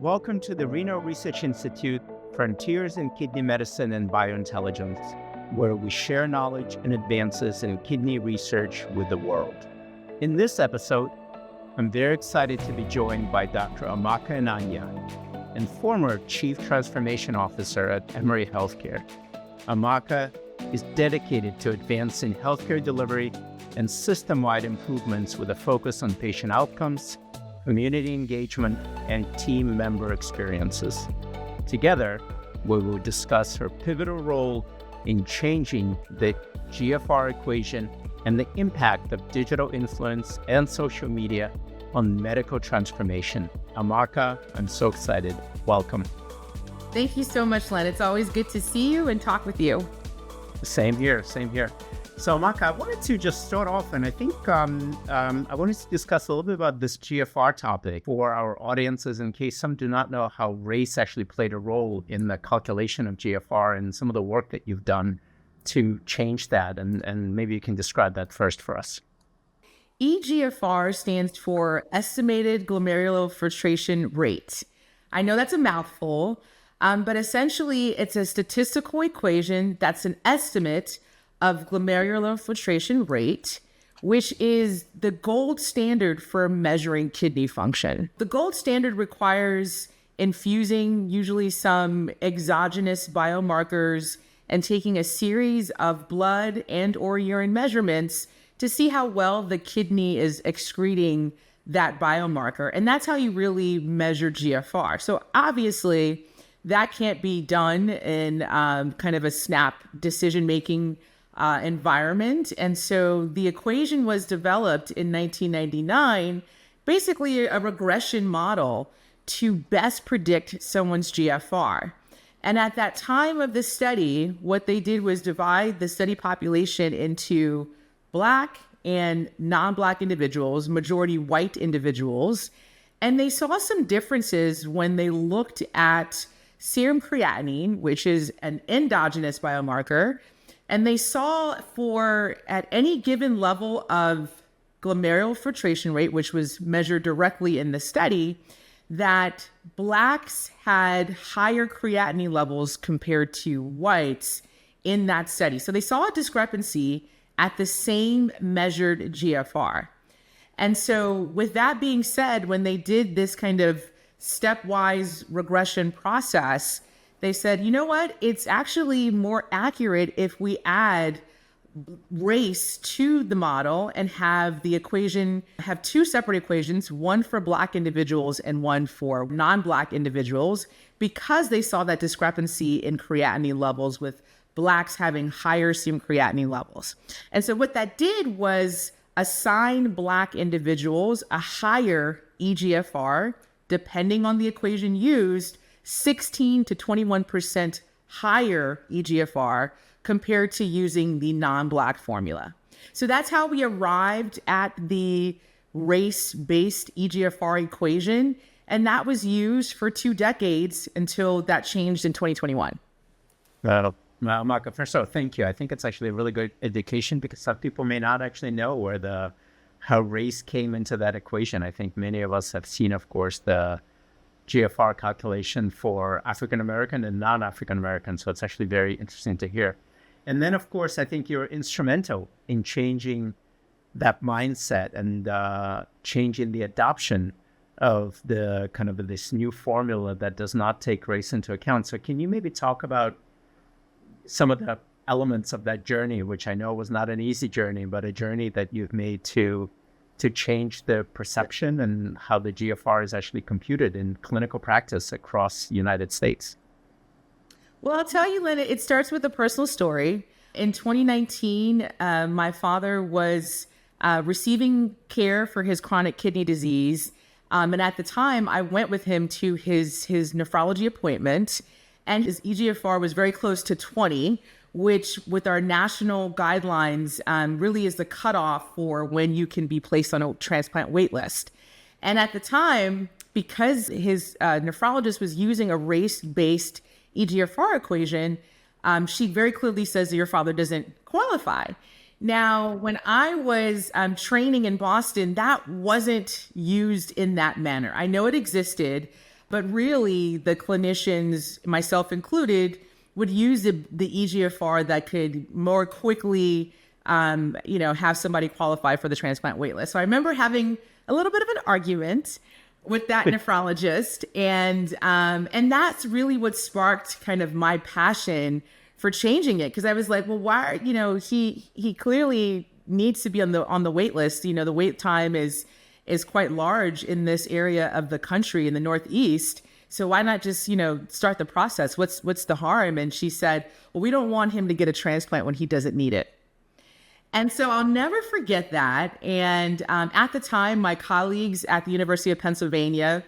Welcome to the Renal Research Institute, Frontiers in Kidney Medicine and Biointelligence, where we share knowledge and advances in kidney research with the world. In this episode, I'm very excited to be joined by Dr. Amaka Eneanya, and former Chief Transformation Officer at Emory Healthcare. Amaka is dedicated to advancing healthcare delivery and system-wide improvements with a focus on patient outcomes, community engagement, and team member experiences. Together, we will discuss her pivotal role in changing the GFR equation and the impact of digital influence and social media on medical transformation. Amaka, I'm so excited. Welcome. Thank you so much, Len. It's always good to see you and talk with you. Same here. So, Amaka, I wanted to just start off, and I think I wanted to discuss a little bit about this GFR topic for our audiences, in case some do not know how race actually played a role in the calculation of GFR and some of the work that you've done to change that, and maybe you can describe that first for us. eGFR stands for Estimated Glomerular Filtration Rate. I know that's a mouthful, but essentially it's a statistical equation that's an estimate of glomerular filtration rate, which is the gold standard for measuring kidney function. The gold standard requires infusing usually some exogenous biomarkers and taking a series of blood and or urine measurements to see how well the kidney is excreting that biomarker. And that's how you really measure GFR. So obviously that can't be done in kind of a snap decision-making environment. And so the equation was developed in 1999, basically a regression model to best predict someone's GFR. And at that time of the study, what they did was divide the study population into Black and non-Black individuals, majority white individuals. And they saw some differences when they looked at serum creatinine, which is an endogenous biomarker. And they saw at any given level of glomerular filtration rate, which was measured directly in the study, that Blacks had higher creatinine levels compared to whites in that study. So they saw a discrepancy at the same measured GFR. And so with that being said, when they did this kind of stepwise regression process, they said, you know what? It's actually more accurate if we add race to the model and have two separate equations, one for Black individuals and one for non-Black individuals, because they saw that discrepancy in creatinine levels with Blacks having higher serum creatinine levels. And so what that did was assign Black individuals a higher eGFR, depending on the equation used, 16 to 21% higher eGFR compared to using the non-Black formula. So that's how we arrived at the race-based eGFR equation. And that was used for 2 decades until that changed in 2021. Amaka, first of all, thank you. I think it's actually a really good education because some people may not actually know how race came into that equation. I think many of us have seen, of course, the GFR calculation for African American and non-African American. So it's actually very interesting to hear. And then, of course, I think you're instrumental in changing that mindset and changing the adoption of the kind of this new formula that does not take race into account. So can you maybe talk about some of the elements of that journey, which I know was not an easy journey, but a journey that you've made to change the perception and how the GFR is actually computed in clinical practice across the United States? Well, I'll tell you, Len, it starts with a personal story. In 2019, my father was receiving care for his chronic kidney disease. And at the time, I went with him to his nephrology appointment, and his eGFR was very close to 20, which with our national guidelines really is the cutoff for when you can be placed on a transplant wait list. And at the time, because his nephrologist was using a race-based eGFR equation, she very clearly says that your father doesn't qualify. Now, when I was training in Boston, that wasn't used in that manner. I know it existed, But really, the clinicians, myself included, would use the EGFR that could more quickly, have somebody qualify for the transplant waitlist. So I remember having a little bit of an argument with that nephrologist, and that's really what sparked kind of my passion for changing it, because I was like, well, why? He clearly needs to be on the wait list. The wait time is quite large in this area of the country in the Northeast. So why not just, start the process? What's the harm? And she said, well, we don't want him to get a transplant when he doesn't need it. And so I'll never forget that. And at the time, my colleagues at the University of Pennsylvania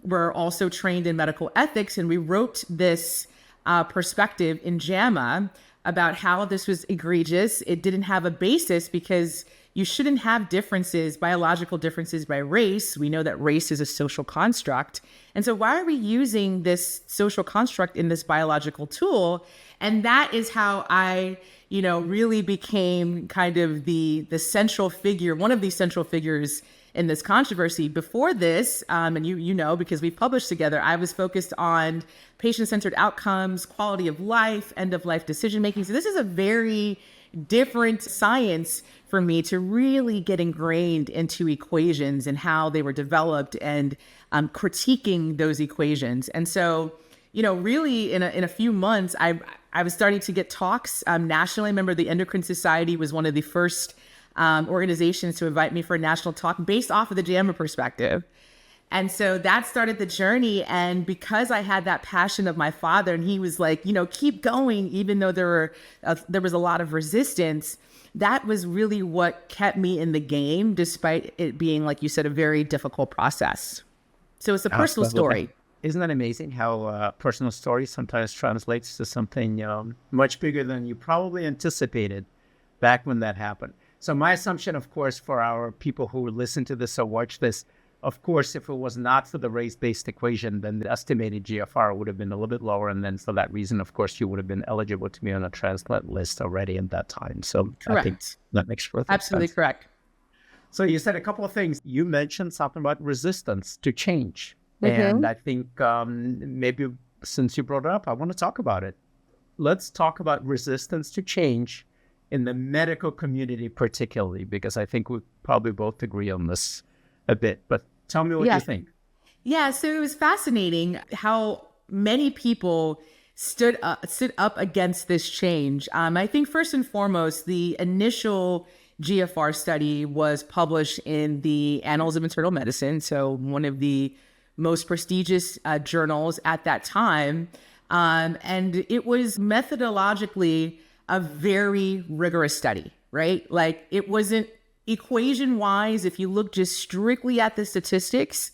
were also trained in medical ethics, and we wrote this perspective in JAMA about how this was egregious. It didn't have a basis because you shouldn't have biological differences by race. We know that race is a social construct. And so why are we using this social construct in this biological tool? And that is how I, really became kind of the central figure, one of the central figures in this controversy. Before this, and because we published together, I was focused on patient-centered outcomes, quality of life, end-of-life decision-making. So this is a very different science for me to really get ingrained into equations and how they were developed and critiquing those equations. And so, really in a few months, I was starting to get talks nationally. I remember the Endocrine Society was one of the first organizations to invite me for a national talk based off of the JAMA perspective. And so that started the journey. And because I had that passion of my father, and he was like, keep going, even though there was a lot of resistance, that was really what kept me in the game, despite it being, like you said, a very difficult process. So it's a personal story. Isn't that amazing how a personal story sometimes translates to something much bigger than you probably anticipated back when that happened? So my assumption, of course, for our people who listen to this or watch this, of course, if it was not for the race-based equation, then the estimated GFR would have been a little bit lower. And then for that reason, of course, you would have been eligible to be on a transplant list already at that time. So correct. I think that makes perfect Absolutely sense. Correct. So you said a couple of things. You mentioned something about resistance to change. Mm-hmm. And I think maybe since you brought it up, I want to talk about it. Let's talk about resistance to change in the medical community particularly, because I think we probably both agree on this a bit. But tell me what you think. Yeah, so it was fascinating how many people stood up against this change. I think first and foremost, the initial GFR study was published in the Annals of Internal Medicine, so one of the most prestigious journals at that time. And it was methodologically a very rigorous study, right? Like it wasn't equation-wise, if you look just strictly at the statistics,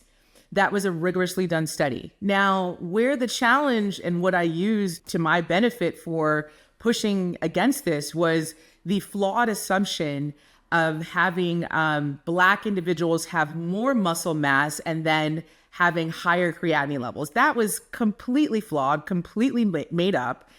that was a rigorously done study. Now, where the challenge and what I used to my benefit for pushing against this was the flawed assumption of having Black individuals have more muscle mass and then having higher creatinine levels. That was completely flawed, completely made up,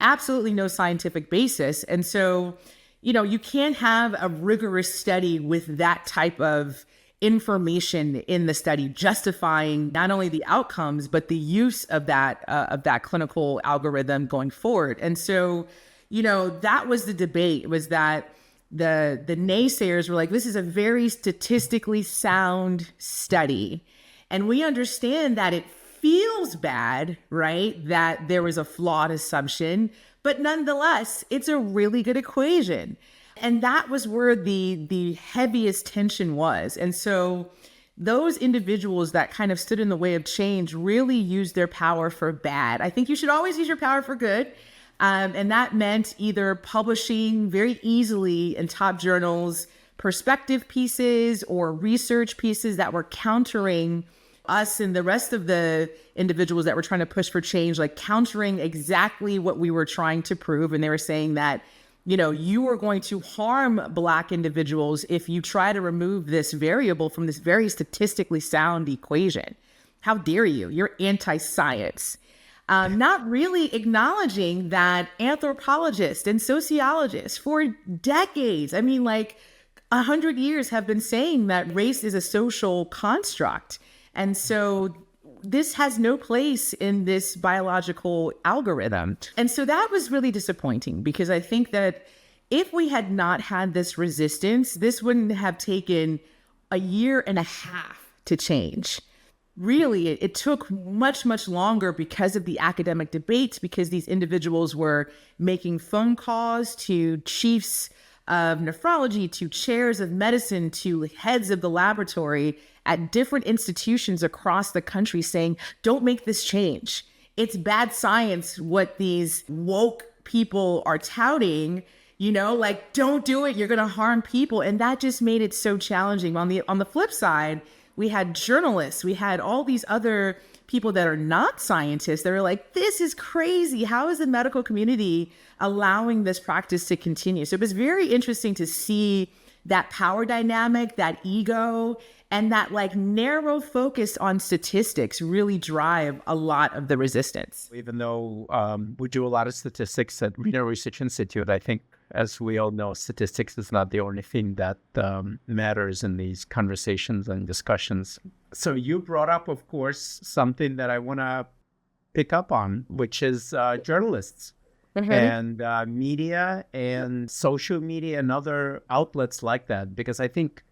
absolutely no scientific basis. And so, you can't have a rigorous study with that type of information in the study justifying not only the outcomes, but the use of that clinical algorithm going forward. And so, that was the debate, was that the naysayers were like, this is a very statistically sound study. And we understand that it feels bad, right? That there was a flawed assumption, but nonetheless, it's a really good equation. And that was where the heaviest tension was. And so those individuals that kind of stood in the way of change really used their power for bad. I think you should always use your power for good. And that meant either publishing very easily in top journals, perspective pieces or research pieces that were countering us and the rest of the individuals that were trying to push for change, like countering exactly what we were trying to prove. And they were saying that, you are going to harm Black individuals if you try to remove this variable from this very statistically sound equation. How dare you? You're anti-science. Not really acknowledging that anthropologists and sociologists for decades, 100 years, have been saying that race is a social construct. And so this has no place in this biological algorithm. And so that was really disappointing, because I think that if we had not had this resistance, this wouldn't have taken a year and a half to change. Really, it took much, much longer because of the academic debates, because these individuals were making phone calls to chiefs of nephrology, to chairs of medicine, to heads of the laboratory at different institutions across the country saying, don't make this change. It's bad science what these woke people are touting, don't do it. You're going to harm people. And that just made it so challenging. On the flip side, we had journalists, we had all these other people that are not scientists that are like, this is crazy. How is the medical community allowing this practice to continue? So it was very interesting to see that power dynamic, that ego, and that narrow focus on statistics really drive a lot of the resistance. Even though we do a lot of statistics at Renal Research Institute, I think, as we all know, statistics is not the only thing that matters in these conversations and discussions. So you brought up, of course, something that I want to pick up on, which is journalists and media and social media and other outlets like that, because I think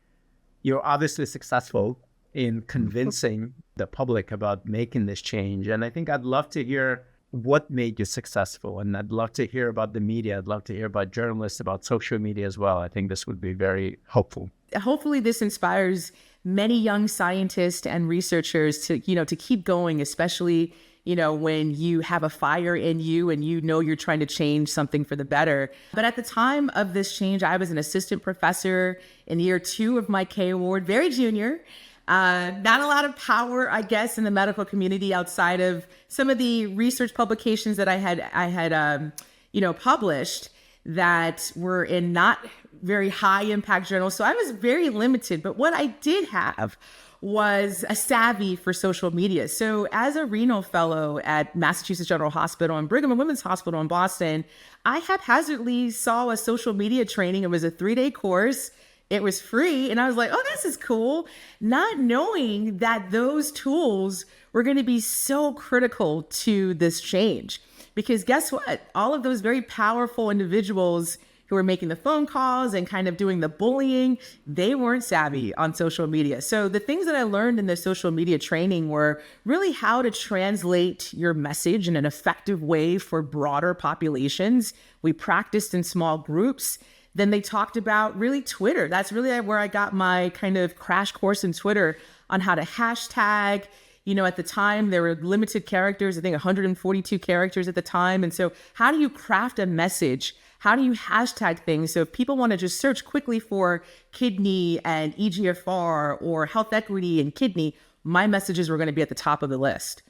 you're obviously successful in convincing the public about making this change. And I think I'd love to hear what made you successful. And I'd love to hear about the media. I'd love to hear about journalists, about social media as well. I think this would be very helpful. Hopefully this inspires many young scientists and researchers to keep going, especially, when you have a fire in you and you're trying to change something for the better. But at the time of this change, I was an assistant professor in year 2 of my K Award, very junior. Not a lot of power, I guess, in the medical community outside of some of the research publications that I had published that were in not very high impact journals. So I was very limited. But what I did have was a savvy for social media. So as a renal fellow at Massachusetts General Hospital and Brigham and Women's Hospital in Boston, I haphazardly saw a social media training. It was a 3-day course. It was free. And I was like, oh, this is cool. Not knowing that those tools were going to be so critical to this change. Because guess what? All of those very powerful individuals who were making the phone calls and kind of doing the bullying, they weren't savvy on social media. So the things that I learned in the social media training were really how to translate your message in an effective way for broader populations. We practiced in small groups. Then they talked about really Twitter. That's really where I got my kind of crash course in Twitter on how to hashtag. At the time, there were limited characters, I think 142 characters at the time. And so how do you craft a message? How do you hashtag things? So if people want to just search quickly for kidney and EGFR or health equity and kidney, my messages were going to be at the top of the list.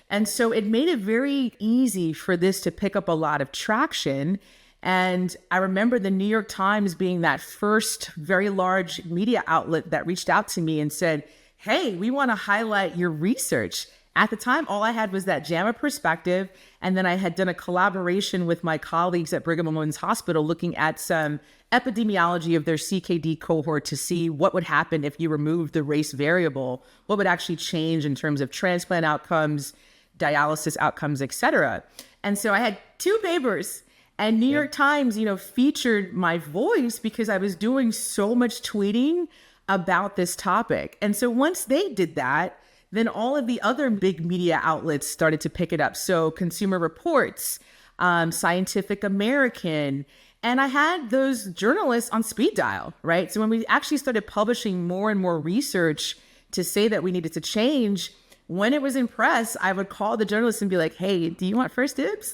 And so it made it very easy for this to pick up a lot of traction. And I remember the New York Times being that first very large media outlet that reached out to me and said, hey, we want to highlight your research. At the time, all I had was that JAMA perspective. And then I had done a collaboration with my colleagues at Brigham and Women's Hospital looking at some epidemiology of their CKD cohort to see what would happen if you removed the race variable, what would actually change in terms of transplant outcomes, dialysis outcomes, et cetera. And so I had 2 papers. And New York Times, featured my voice because I was doing so much tweeting about this topic. And so once they did that, then all of the other big media outlets started to pick it up. So Consumer Reports, Scientific American, and I had those journalists on speed dial, right? So when we actually started publishing more and more research to say that we needed to change, when it was in press, I would call the journalists and be like, hey, do you want first dibs?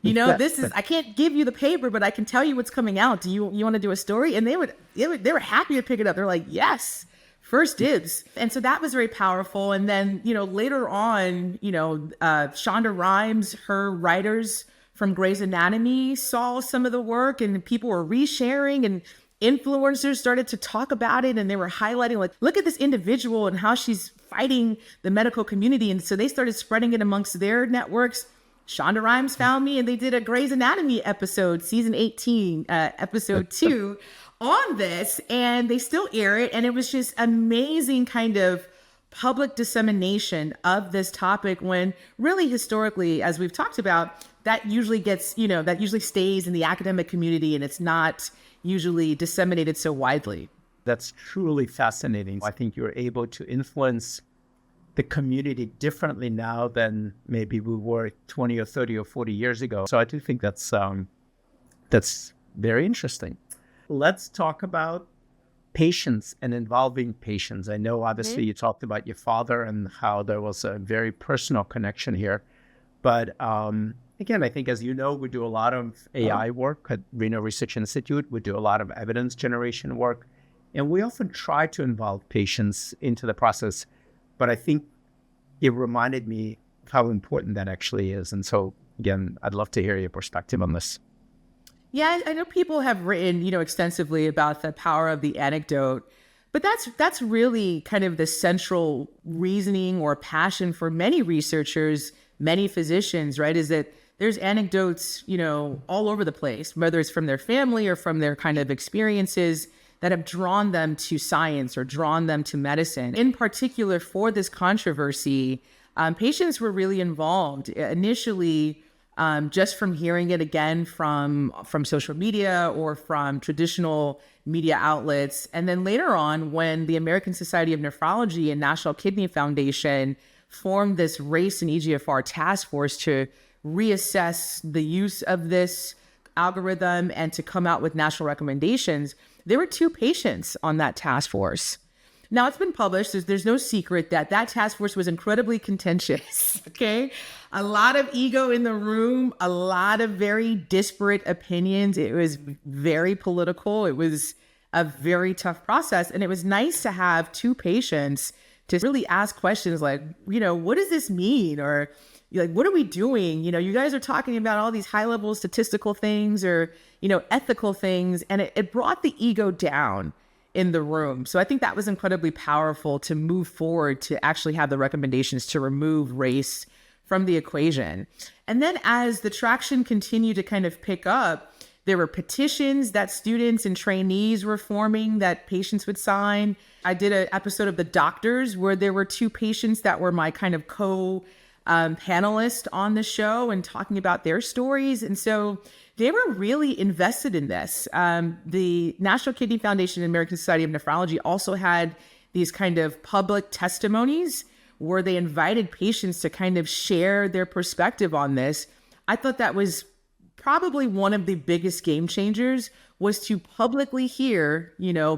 This is, I can't give you the paper, but I can tell you what's coming out. Do you want to do a story? And they were happy to pick it up. They're like, yes, first dibs. And so that was very powerful. And then, later on, Shonda Rhimes, her writers from Grey's Anatomy saw some of the work and people were resharing and influencers started to talk about it. And they were highlighting, look at this individual and how she's fighting the medical community. And so they started spreading it amongst their networks. Shonda Rhimes found me and they did a Grey's Anatomy episode, season 18, episode 2 on this, and they still air it. And it was just amazing kind of public dissemination of this topic when really historically, as we've talked about, that usually gets, that usually stays in the academic community and it's not usually disseminated so widely. That's truly fascinating. I think you're able to influence the community differently now than maybe we were 20 or 30 or 40 years ago. So I do think that's very interesting. Let's talk about patients and involving patients. I know obviously you talked about your father and how there was a very personal connection here. But again, I think, as you know, we do a lot of AI work at Renal Research Institute. We do a lot of evidence generation work. And we often try to involve patients into the process. But I think it reminded me how important that actually is. And so, again, I'd love to hear your perspective on this. Yeah, I know people have written, extensively about the power of the anecdote. But that's really kind of the central reasoning or passion for many researchers, many physicians, right? Is that there's anecdotes, all over the place, whether it's from their family or from their kind of experiences that have drawn them to science or drawn them to medicine. In particular, for this controversy, patients were really involved initially, just from hearing it again from social media or from traditional media outlets. And then later on, when the American Society of Nephrology and National Kidney Foundation formed this race and EGFR task force to reassess the use of this algorithm and to come out with national recommendations, there were 2 patients on that task force. Now, it's been published. There's no secret that task force was incredibly contentious, okay? A lot of ego in the room, a lot of very disparate opinions. It was very political. It was a very tough process. And it was nice to have 2 patients to really ask questions like, what does this mean? Or like, what are we doing? You guys are talking about all these high-level statistical things or, ethical things. And it brought the ego down in the room. So I think that was incredibly powerful to move forward to actually have the recommendations to remove race from the equation. And then as the traction continued to kind of pick up, there were petitions that students and trainees were forming that patients would sign. I did an episode of The Doctors where there were 2 patients that were my kind of panelist on the show and talking about their stories. And so they were really invested in this. The National Kidney Foundation and American Society of Nephrology also had these kind of public testimonies where they invited patients to kind of share their perspective on this. I thought that was probably one of the biggest game changers, was to publicly hear,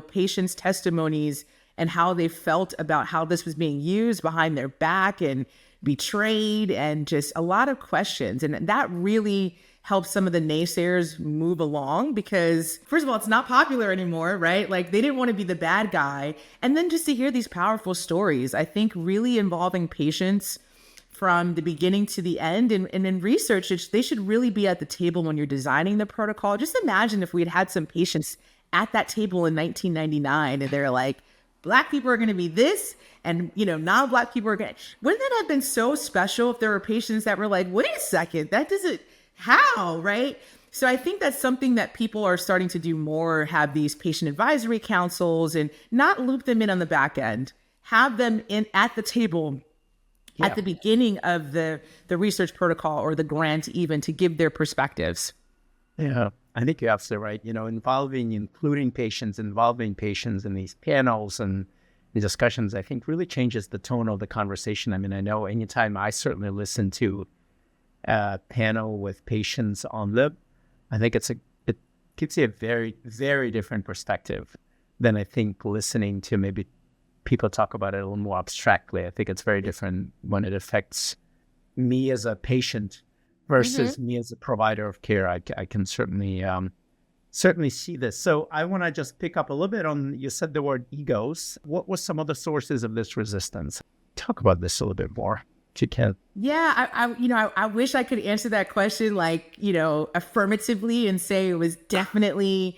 patients' testimonies and how they felt about how this was being used behind their back and betrayed, and just a lot of questions. And that really helped some of the naysayers move along because, first of all, it's not popular anymore, right? Like, they didn't want to be the bad guy. And then just to hear these powerful stories, I think really involving patients from the beginning to the end. And in research, they should really be at the table when you're designing the protocol. Just imagine if we had some patients at that table in 1999 and they're like, Black people are going to be this, and, non-Black people are going to... Wouldn't that have been so special if there were patients that were like, wait a second, that doesn't... How, right? So I think that's something that people are starting to do more, have these patient advisory councils and not loop them in on the back end. Have them in at the table at the beginning of the research protocol or the grant even, to give their perspectives. Yeah, I think you're absolutely right. Involving patients in these panels and the discussions, I think really changes the tone of the conversation. I mean, I know anytime I certainly listen to a panel with patients on them, I think it gives you a very, very different perspective than I think listening to maybe people talk about it a little more abstractly. I think it's very different when it affects me as a patient versus me as a provider of care. I can certainly see this. So I want to just pick up a little bit on, you said the word egos. What were some of the sources of this resistance? Talk about this a little bit more, if you can. Yeah, I wish I could answer that question affirmatively and say it was definitely,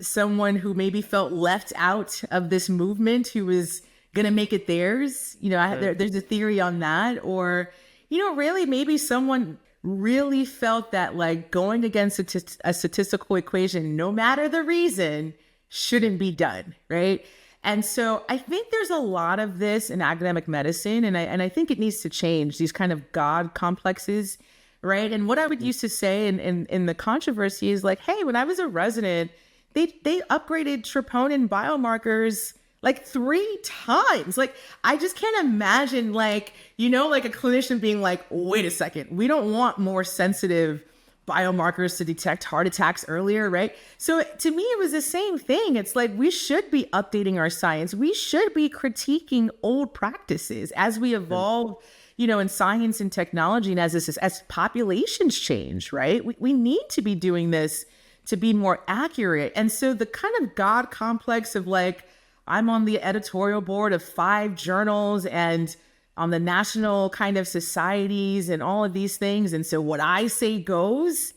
someone who maybe felt left out of this movement who was going to make it theirs. There's a theory on that. Or, really maybe someone really felt that going against a statistical equation, no matter the reason, shouldn't be done, right? And so I think there's a lot of this in academic medicine, and I think it needs to change, these kind of God complexes, right? And what I would used to say in the controversy is like, hey, when I was a resident, they upgraded troponin biomarkers like 3 times. Like, I just can't imagine, like, like a clinician being like, wait a second, we don't want more sensitive biomarkers to detect heart attacks earlier, right? So to me, it was the same thing. It's like, we should be updating our science. We should be critiquing old practices as we evolve, in science and technology, and as populations change, right? We need to be doing this to be more accurate. And so the kind of God complex of like, I'm on the editorial board of 5 journals and on the national kind of societies and all of these things. And so what I say goes,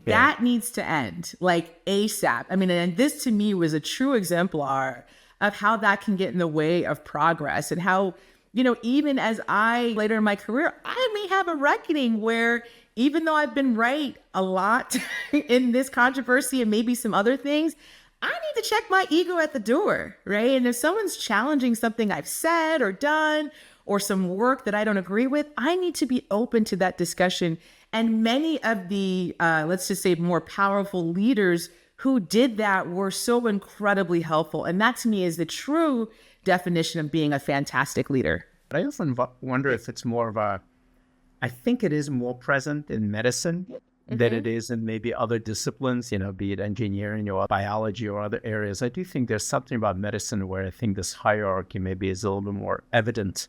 that needs to end, like ASAP. I mean, and this to me was a true exemplar of how that can get in the way of progress, and how, even as I later in my career, I may have a reckoning where even though I've been right a lot in this controversy and maybe some other things, I need to check my ego at the door, right? And if someone's challenging something I've said or done, or some work that I don't agree with, I need to be open to that discussion. And many of the, let's just say, more powerful leaders who did that were so incredibly helpful. And that to me is the true definition of being a fantastic leader. I often wonder if it's more of I think it is more present in medicine than it is in maybe other disciplines, be it engineering or biology or other areas. I do think there's something about medicine where I think this hierarchy maybe is a little bit more evident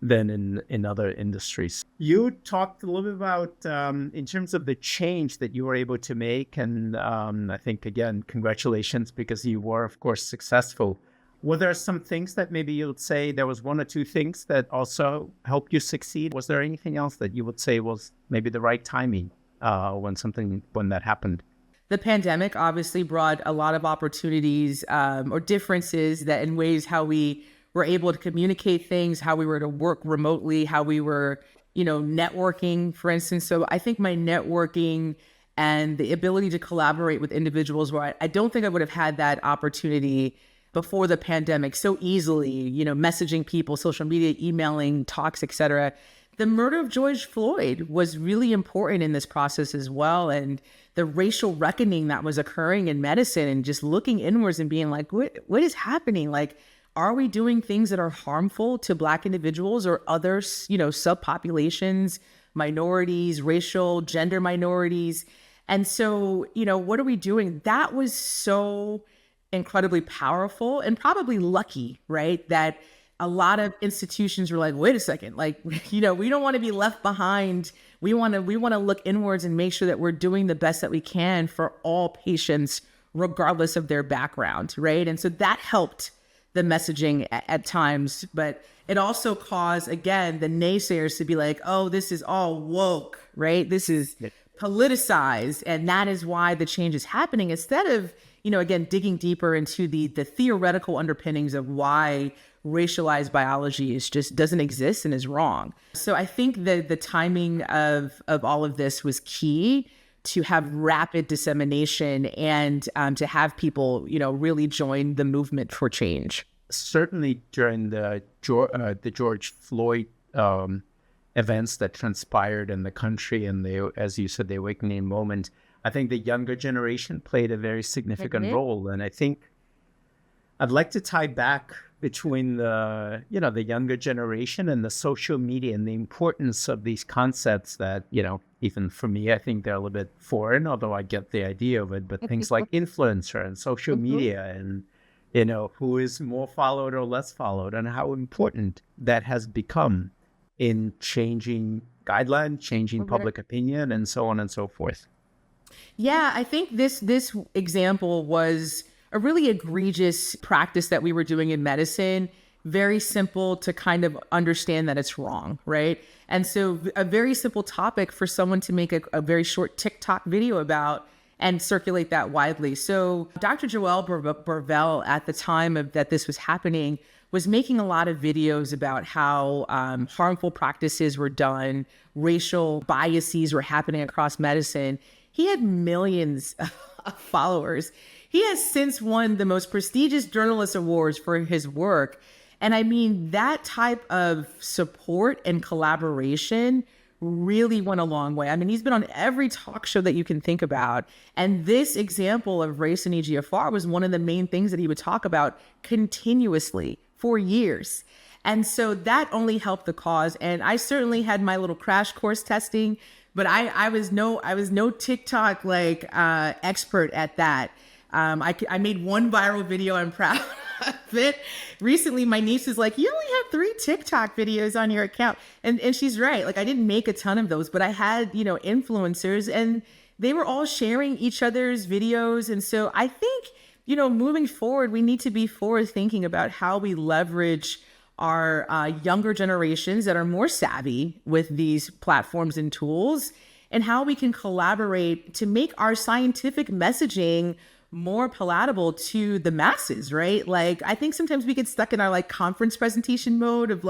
than in other industries. You talked a little bit about, in terms of the change that you were able to make, and I think, again, congratulations, because you were, of course, successful. Were there some things that maybe you would say there was 1 or 2 things that also helped you succeed? Was there anything else that you would say was maybe the right timing when that happened? The pandemic obviously brought a lot of opportunities or differences that in ways how we were able to communicate things, how we were to work remotely, how we were, networking, for instance. So I think my networking and the ability to collaborate with individuals where I don't think I would have had that opportunity before the pandemic so easily, messaging people, social media, emailing, talks, etc. The murder of George Floyd was really important in this process as well. And the racial reckoning that was occurring in medicine, and just looking inwards and being like, what is happening? Like, are we doing things that are harmful to Black individuals or other, subpopulations, minorities, racial, gender minorities? And so, what are we doing? That was so incredibly powerful and probably lucky, right? That a lot of institutions were like, wait a second, like, we don't want to be left behind. We want to look inwards and make sure that we're doing the best that we can for all patients, regardless of their background, right? And so that helped the messaging at times, but it also caused, again, the naysayers to be like, oh, this is all woke, right? This is politicized. And that is why the change is happening, instead of, again, digging deeper into the theoretical underpinnings of why racialized biology doesn't exist and is wrong. So I think that the timing of all of this was key to have rapid dissemination and to have people, really join the movement for change. Certainly during the George Floyd events that transpired in the country, and as you said, the awakening moment, I think the younger generation played a very significant role. And I think I'd like to tie back between the younger generation and the social media and the importance of these concepts that, even for me, I think they're a little bit foreign, although I get the idea of it, but things like influencer and social media and, who is more followed or less followed, and how important that has become in changing guidelines, changing public opinion, and so on and so forth. Yeah, I think this example was a really egregious practice that we were doing in medicine. Very simple to kind of understand that it's wrong, right? And so a very simple topic for someone to make a very short TikTok video about and circulate that widely. So Dr. Joelle Burvell, at the time that this was happening, was making a lot of videos about how harmful practices were done, racial biases were happening across medicine. He had millions of followers. he has since won the most prestigious journalist awards for his work. And I mean, that type of support and collaboration really went a long way. I mean, he's been on every talk show that you can think about. And this example of race and EGFR was one of the main things that he would talk about continuously for years. And so that only helped the cause. And I certainly had my little crash course testing, but I was no TikTok expert at that. I made one viral video. I'm proud of it. Recently, my niece is like, you only have 3 TikTok videos on your account. And she's right. Like, I didn't make a ton of those, but I had, influencers, and they were all sharing each other's videos. And so I think, moving forward, we need to be forward thinking about how we leverage our younger generations that are more savvy with these platforms and tools, and how we can collaborate to make our scientific messaging more palatable to the masses, right? Like, I think sometimes we get stuck in our conference presentation mode of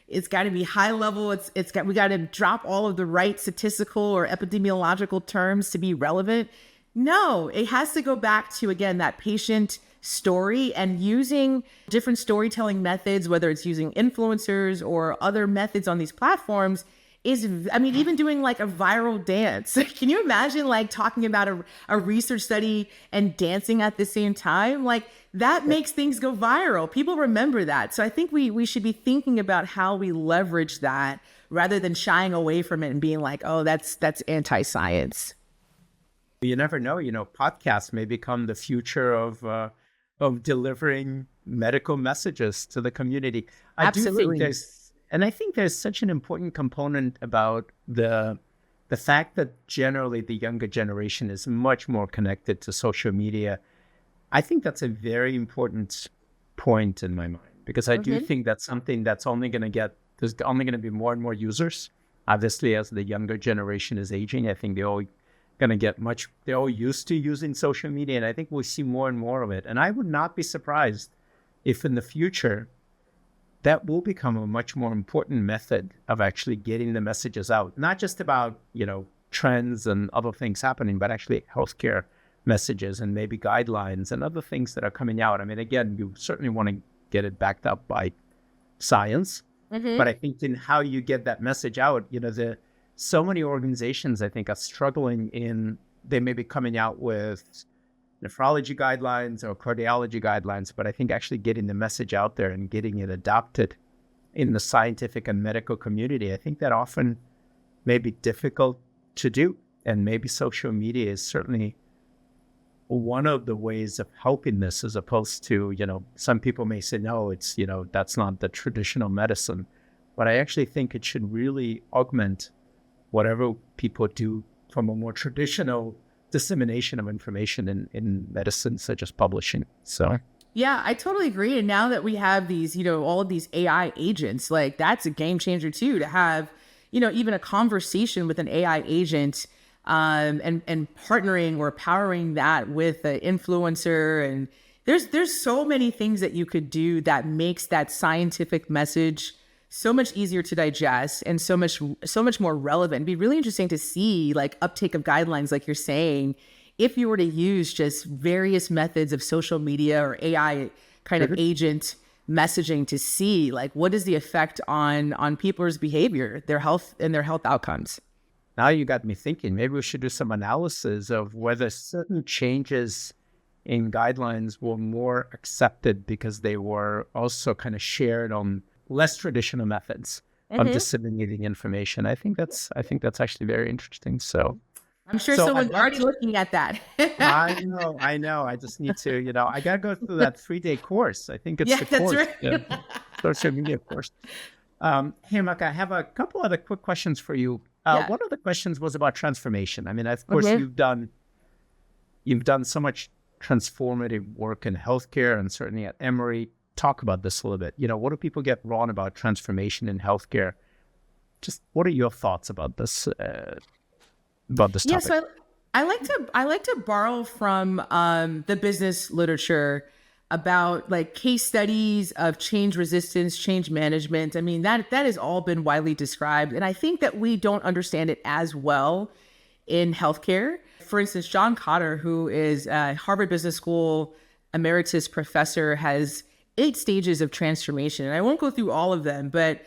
it's got to be high level. We got to drop all of the right statistical or epidemiological terms to be relevant. No, it has to go back to, again, that patient story, and using different storytelling methods, whether it's using influencers or other methods on these platforms, even doing a viral dance. Can you imagine talking about a research study and dancing at the same time? That makes things go viral. People remember that. So I think we should be thinking about how we leverage that rather than shying away from it and being oh, that's anti-science. You never know, podcasts may become the future of delivering medical messages to the community. Absolutely. I think there's such an important component about the fact that generally the younger generation is much more connected to social media. I think that's a very important point in my mind, because I do think that's something that's there's only going to be more and more users. Obviously, as the younger generation is aging, I think they're all used to using social media, and I think we'll see more and more of it. And I would not be surprised if in the future that will become a much more important method of actually getting the messages out, not just about, trends and other things happening, but actually healthcare messages and maybe guidelines and other things that are coming out. I mean, again, you certainly want to get it backed up by science, but I think in how you get that message out, so many organizations, I think, are struggling they may be coming out with nephrology guidelines or cardiology guidelines, but I think actually getting the message out there and getting it adopted in the scientific and medical community, I think that often may be difficult to do. And maybe social media is certainly one of the ways of helping this, as opposed to, some people may say, no, it's, that's not the traditional medicine. But I actually think it should really augment whatever people do from a more traditional dissemination of information in medicine, such as publishing. So yeah, I totally agree. And now that we have these, all of these AI agents, that's a game changer too, to have, even a conversation with an AI agent, and partnering or powering that with an influencer. And there's so many things that you could do that makes that scientific message so much easier to digest and so much more relevant. It'd be really interesting to see uptake of guidelines, like you're saying, if you were to use just various methods of social media or AI kind of agent messaging to see what is the effect on people's behavior, their health and their health outcomes. Now you got me thinking, maybe we should do some analysis of whether certain changes in guidelines were more accepted because they were also kind of shared on less traditional methods of disseminating information. I think that's actually very interesting. So I'm sure someone's already looking at that. I know. I just need to, I got to go through that 3-day course. I think it's the course. Right. Yeah. Social media course. Hey, Amaka, I have a couple other quick questions for you. One of the questions was about transformation. I mean, of course, you've done so much transformative work in healthcare, and certainly at Emory. Talk about this a little bit. What do people get wrong about transformation in healthcare? Just what are your thoughts about this topic? Yeah, so I like to borrow from the business literature about case studies of change resistance, change management. I mean, that has all been widely described, and I think that we don't understand it as well in healthcare. for instance, John Cotter, who is a Harvard Business School emeritus professor, has 8 stages of transformation. And I won't go through all of them, but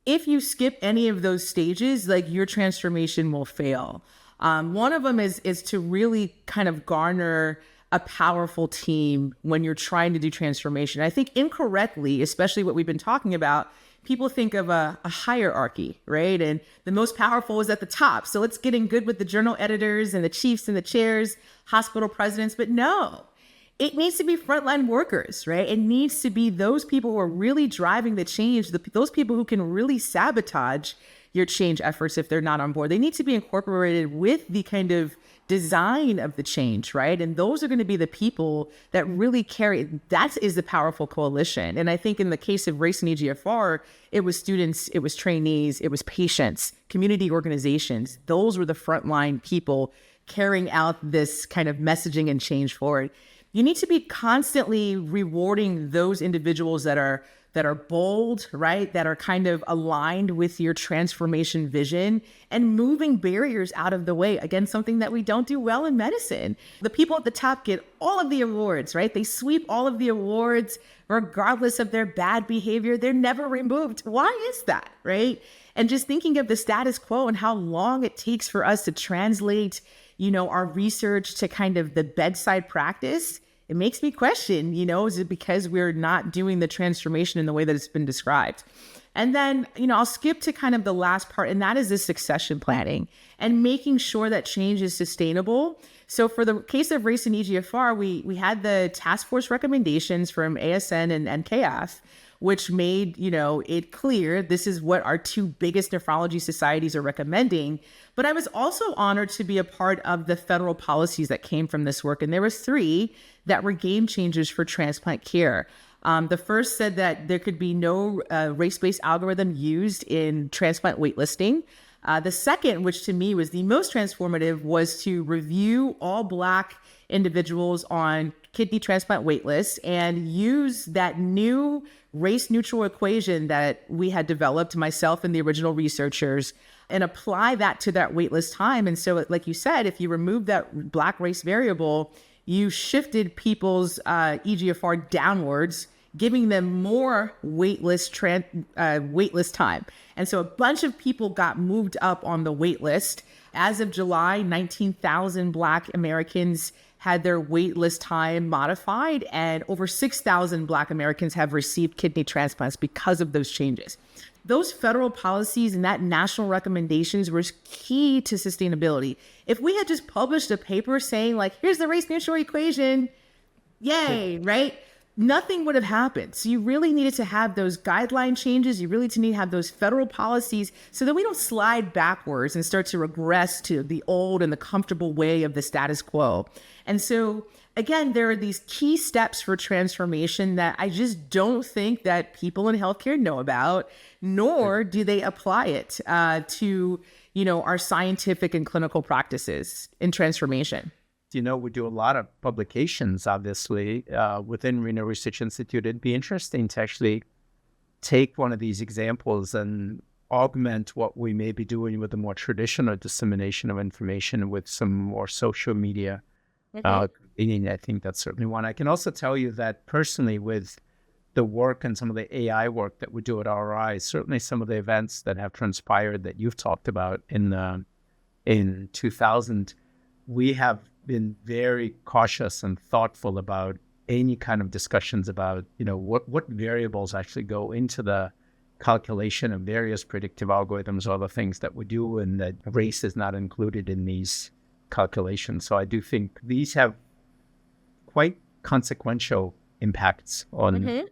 if you skip any of those stages, like your transformation will fail. One of them is to really kind of garner a powerful team when you're trying to do transformation. I think incorrectly, especially what we've been talking about, people think of a hierarchy, right? And the most powerful is at the top. So let's get in good with the journal editors and the chiefs and the chairs, hospital presidents. But no, it needs to be frontline workers, right? It needs to be those people who are really driving the change, those people who can really sabotage your change efforts if they're not on board. They need to be incorporated with the kind of design of the change, right? And those are going to be the people that really carry, that is the powerful coalition. And I think in the case of race and EGFR, it was students, it was trainees, it was patients, community organizations. Those were the frontline people carrying out this kind of messaging and change forward. You need to be constantly rewarding those individuals that are bold, right? That are kind of aligned with your transformation vision and moving barriers out of the way. Again, something that we don't do well in medicine. The people at the top get all of the awards, right? They sweep all of the awards regardless of their bad behavior. They're never removed. Why is that, right? And just thinking of the status quo and how long it takes for us to translate, our research to kind of the bedside practice, it makes me question, is it because we're not doing the transformation in the way that it's been described? And then, I'll skip to kind of the last part, and that is the succession planning and making sure that change is sustainable. So for the case of race and EGFR, we had the task force recommendations from ASN and NKF, which made, it clear this is what our 2 biggest nephrology societies are recommending. But I was also honored to be a part of the federal policies that came from this work. And there were 3 that were game changers for transplant care. The first said that there could be no race-based algorithm used in transplant waitlisting. The second, which to me was the most transformative, was to review all Black individuals on kidney transplant waitlists and use that new race-neutral equation that we had developed, myself and the original researchers, and apply that to that waitlist time. And so, like you said, if you remove that Black race variable, you shifted people's EGFR downwards, giving them more waitlist time. And so a bunch of people got moved up on the waitlist. As of July, 19,000 Black Americans had their waitlist time modified, and over 6,000 Black Americans have received kidney transplants because of those changes. Those federal policies and that national recommendations were key to sustainability. If we had just published a paper saying like, here's the race neutral equation, yay, right? Nothing would have happened. So you really needed to have those guideline changes. You really need to have those federal policies so that we don't slide backwards and start to regress to the old and the comfortable way of the status quo. And so, again, there are these key steps for transformation that I just don't think that people in healthcare know about, nor do they apply it to, our scientific and clinical practices in transformation. We do a lot of publications, obviously, within Renal Research Institute. It'd be interesting to actually take one of these examples and augment what we may be doing with the more traditional dissemination of information with some more social media. I think that's certainly one. I can also tell you that personally, with the work and some of the AI work that we do at RI, certainly some of the events that have transpired that you've talked about in 2000, we have been very cautious and thoughtful about any kind of discussions about, what variables actually go into the calculation of various predictive algorithms or other things that we do, and that race is not included in these calculations. So I do think these have quite consequential impacts on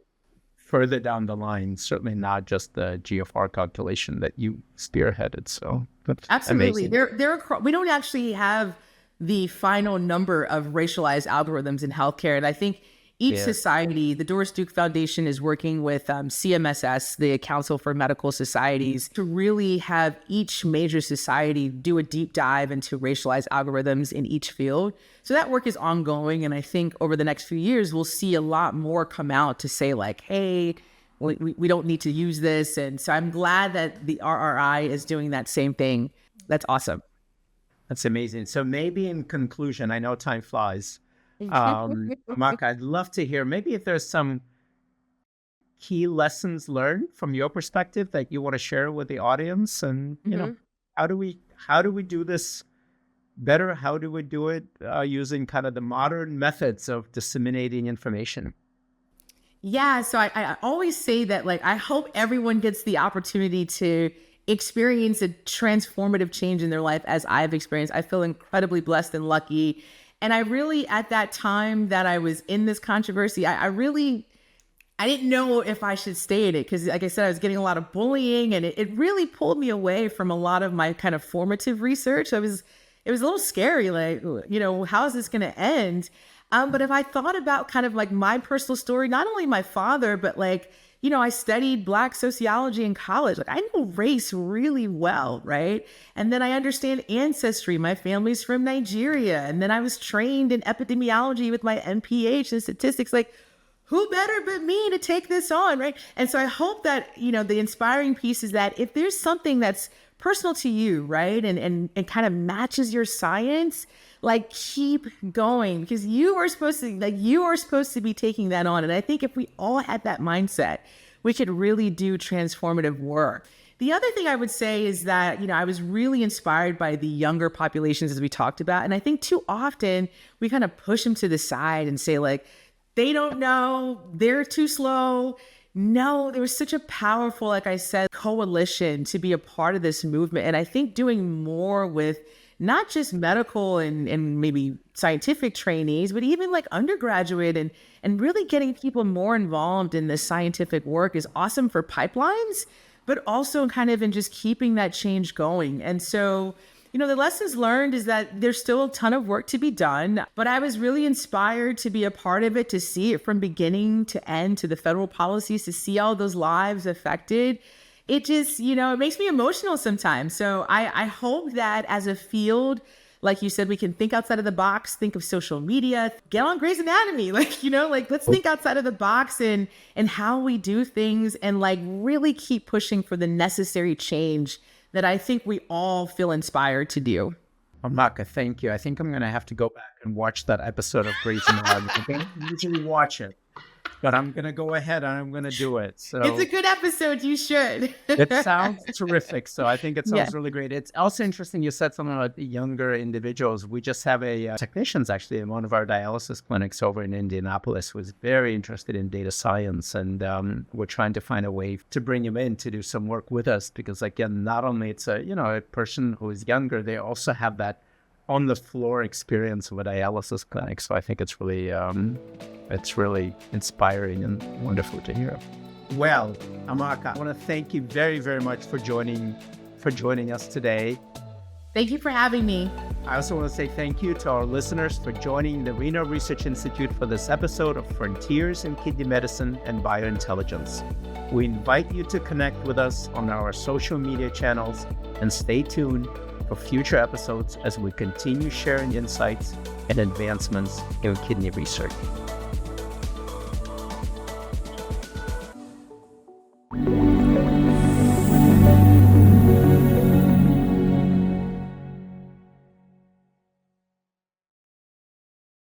further down the line, certainly not just the GFR calculation that you spearheaded. So that's absolutely amazing. We don't actually have the final number of racialized algorithms in healthcare. And I think each society, the Doris Duke Foundation is working with CMSS, the Council for Medical Societies, to really have each major society do a deep dive into racialized algorithms in each field. So that work is ongoing. And I think over the next few years, we'll see a lot more come out to say like, hey, we don't need to use this. And so I'm glad that the RRI is doing that same thing. That's awesome. That's amazing. So maybe in conclusion, I know time flies. Amaka, I'd love to hear maybe if there's some key lessons learned from your perspective that you want to share with the audience, and how do we do this better? How do we do it using kind of the modern methods of disseminating information? Yeah, so I always say that, like, I hope everyone gets the opportunity to experience a transformative change in their life as I've experienced. I feel incredibly blessed and lucky. And I really, at that time that I was in this controversy, I didn't know if I should stay in it because, like I said, I was getting a lot of bullying, and it really pulled me away from a lot of my kind of formative research. It was a little scary, like, how is this going to end? But if I thought about kind of like my personal story, not only my father, but like, I studied Black sociology in college. Like, I know race really well, right? And then I understand ancestry. My family's from Nigeria. And then I was trained in epidemiology with my MPH and statistics. Like, who better but me to take this on, right? And so I hope that, the inspiring piece is that if there's something that's personal to you, right, and kind of matches your science, like, keep going, because you are supposed to be taking that on. And I think if we all had that mindset, we could really do transformative work. The other thing I would say is that, I was really inspired by the younger populations, as we talked about. And I think too often we kind of push them to the side and say, like, they don't know, they're too slow. No, there was such a powerful, like I said, coalition to be a part of this movement. And I think doing more with not just medical and maybe scientific trainees, but even like undergraduate and really getting people more involved in this scientific work is awesome for pipelines, but also kind of in just keeping that change going. And so, the lessons learned is that there's still a ton of work to be done, but I was really inspired to be a part of it, to see it from beginning to end, to the federal policies, to see all those lives affected. It just, it makes me emotional sometimes. So I hope that as a field, like you said, we can think outside of the box, think of social media, get on Grey's Anatomy, let's think outside of the box and how we do things, and like really keep pushing for the necessary change that I think we all feel inspired to do. Amaka, thank you. I think I'm going to have to go back and watch that episode of Grey's Anatomy. I don't usually watch it, but I'm going to go ahead and I'm going to do it. So it's a good episode. You should. It sounds terrific. So I think it sounds really great. It's also interesting. You said something about the younger individuals. We just have a technicians actually in one of our dialysis clinics over in Indianapolis who is very interested in data science. And we're trying to find a way to bring him in to do some work with us, because again, not only it's a person who is younger, they also have that on the floor experience of a dialysis clinic. So I think it's really inspiring and wonderful to hear. Well, Amaka, I want to thank you very, very much for joining us today. Thank you for having me. I also want to say thank you to our listeners for joining the Renal Research Institute for this episode of Frontiers in Kidney Medicine and Biointelligence. We invite you to connect with us on our social media channels and stay tuned for future episodes as we continue sharing insights and advancements in kidney research.